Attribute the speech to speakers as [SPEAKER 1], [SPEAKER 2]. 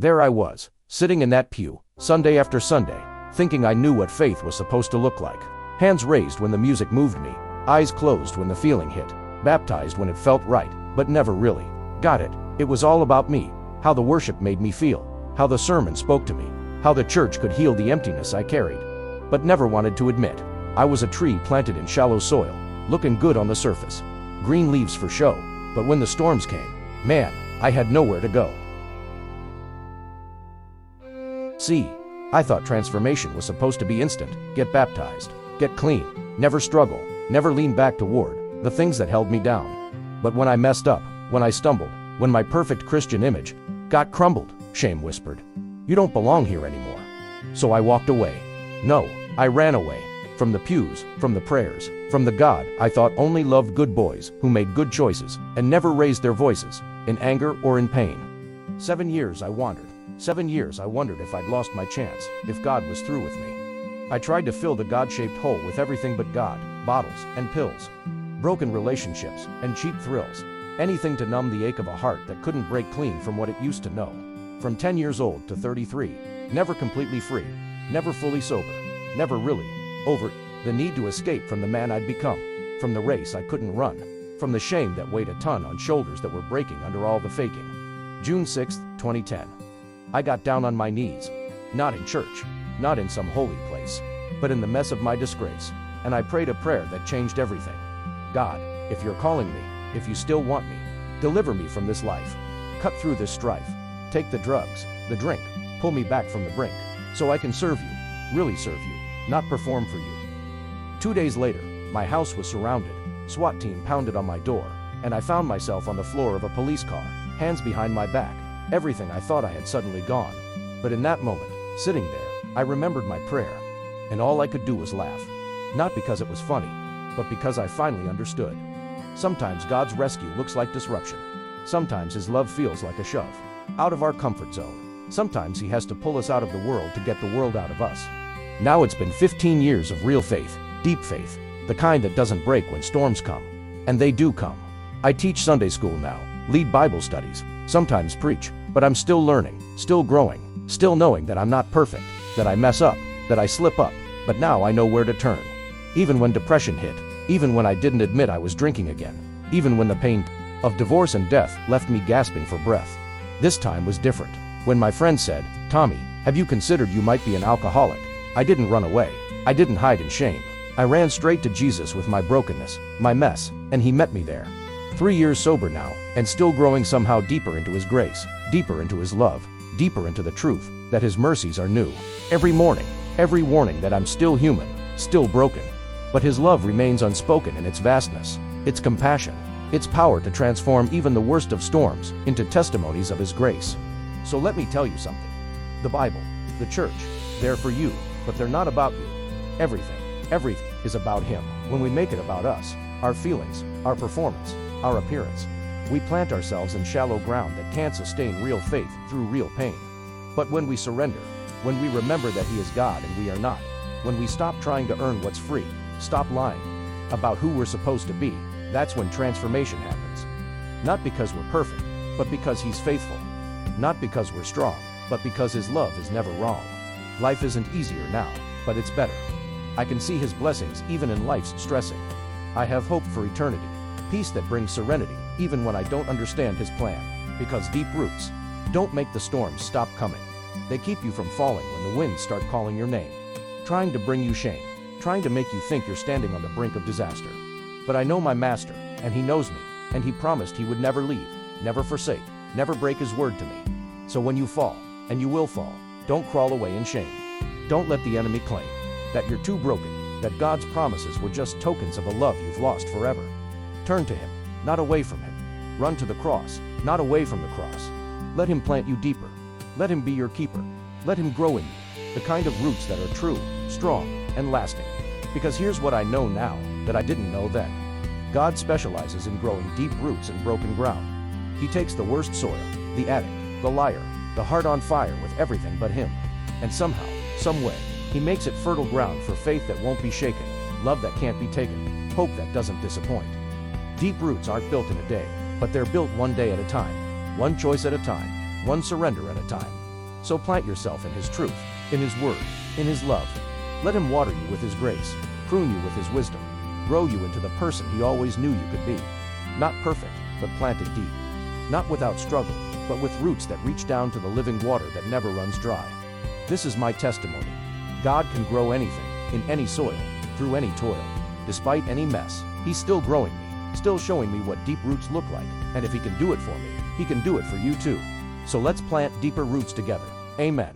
[SPEAKER 1] There I was, sitting in that pew, Sunday after Sunday, thinking I knew what faith was supposed to look like. Hands raised when the music moved me, eyes closed when the feeling hit, baptized when it felt right, but never really got it. It was all about me, how the worship made me feel, how the sermon spoke to me, how the church could heal the emptiness I carried, but never wanted to admit. I was a tree planted in shallow soil, looking good on the surface, green leaves for show, but when the storms came, man, I had nowhere to go. See, I thought transformation was supposed to be instant: get baptized, get clean, never struggle, never lean back toward the things that held me down. But when I messed up, when I stumbled, when my perfect Christian image got crumbled, shame whispered, "You don't belong here anymore." So I walked away. No, I ran away. From the pews, from the prayers, from the God I thought only loved good boys who made good choices and never raised their voices, in anger or in pain. 7 years I wandered. 7 years I wondered if I'd lost my chance, if God was through with me. I tried to fill the God-shaped hole with everything but God, bottles and pills, broken relationships and cheap thrills, anything to numb the ache of a heart that couldn't break clean from what it used to know. From 10 years old to 33, never completely free, never fully sober, never really over the need to escape from the man I'd become, from the race I couldn't run, from the shame that weighed a ton on shoulders that were breaking under all the faking. June 6, 2010. I got down on my knees, not in church, not in some holy place, but in the mess of my disgrace, and I prayed a prayer that changed everything. God, if you're calling me, if you still want me, deliver me from this life. Cut through this strife. Take the drugs, the drink, pull me back from the brink, so I can serve you, really serve you, not perform for you. 2 days later, my house was surrounded, SWAT team pounded on my door, and I found myself on the floor of a police car, hands behind my back, everything I thought I had suddenly gone. But in that moment, sitting there, I remembered my prayer, and all I could do was laugh. Not because it was funny, but because I finally understood. Sometimes God's rescue looks like disruption. Sometimes His love feels like a shove out of our comfort zone. Sometimes He has to pull us out of the world to get the world out of us. Now it's been 15 years of real faith, deep faith, the kind that doesn't break when storms come. And they do come. I teach Sunday school now, lead Bible studies, sometimes preach, but I'm still learning, still growing, still knowing that I'm not perfect, that I mess up, that I slip up, but now I know where to turn. Even when depression hit, even when I didn't admit I was drinking again, even when the pain of divorce and death left me gasping for breath. This time was different. When my friend said, "Tommy, have you considered you might be an alcoholic?" I didn't run away. I didn't hide in shame. I ran straight to Jesus with my brokenness, my mess, and He met me there. 3 years sober now, and still growing somehow deeper into His grace, deeper into His love, deeper into the truth that His mercies are new. Every morning, every warning that I'm still human, still broken. But His love remains unspoken in its vastness, its compassion, its power to transform even the worst of storms into testimonies of His grace. So let me tell you something. The Bible, the church, they're for you, but they're not about you. Everything is about Him. When we make it about us, our feelings, our performance, our appearance, we plant ourselves in shallow ground that can't sustain real faith through real pain. But when we surrender, when we remember that He is God and we are not, when we stop trying to earn what's free, stop lying about who we're supposed to be, that's when transformation happens. Not because we're perfect, but because He's faithful. Not because we're strong, but because His love is never wrong. Life isn't easier now, but it's better. I can see His blessings even in life's stressing. I have hope for eternity, peace that brings serenity even when I don't understand His plan. Because deep roots don't make the storms stop coming. They keep you from falling when the winds start calling your name, trying to bring you shame, trying to make you think you're standing on the brink of disaster. But I know my Master, and He knows me, and He promised He would never leave, never forsake, never break His word to me. So when you fall, and you will fall, don't crawl away in shame. Don't let the enemy claim that you're too broken, that God's promises were just tokens of a love you've lost forever. Turn to Him, not away from Him. Run to the cross, not away from the cross. Let Him plant you deeper. Let Him be your keeper. Let Him grow in you, the kind of roots that are true, strong, and lasting. Because here's what I know now that I didn't know then. God specializes in growing deep roots in broken ground. He takes the worst soil, the addict, the liar, the heart on fire with everything but Him, and somehow, some way, He makes it fertile ground for faith that won't be shaken, love that can't be taken, hope that doesn't disappoint. Deep roots aren't built in a day, but they're built one day at a time, one choice at a time, one surrender at a time. So plant yourself in His truth, in His word, in His love. Let Him water you with His grace, prune you with His wisdom, grow you into the person He always knew you could be. Not perfect, but planted deep. Not without struggle, but with roots that reach down to the living water that never runs dry. This is my testimony. God can grow anything, in any soil, through any toil. Despite any mess, He's still growing me, still showing me what deep roots look like, and if He can do it for me, He can do it for you too. So let's plant deeper roots together. Amen.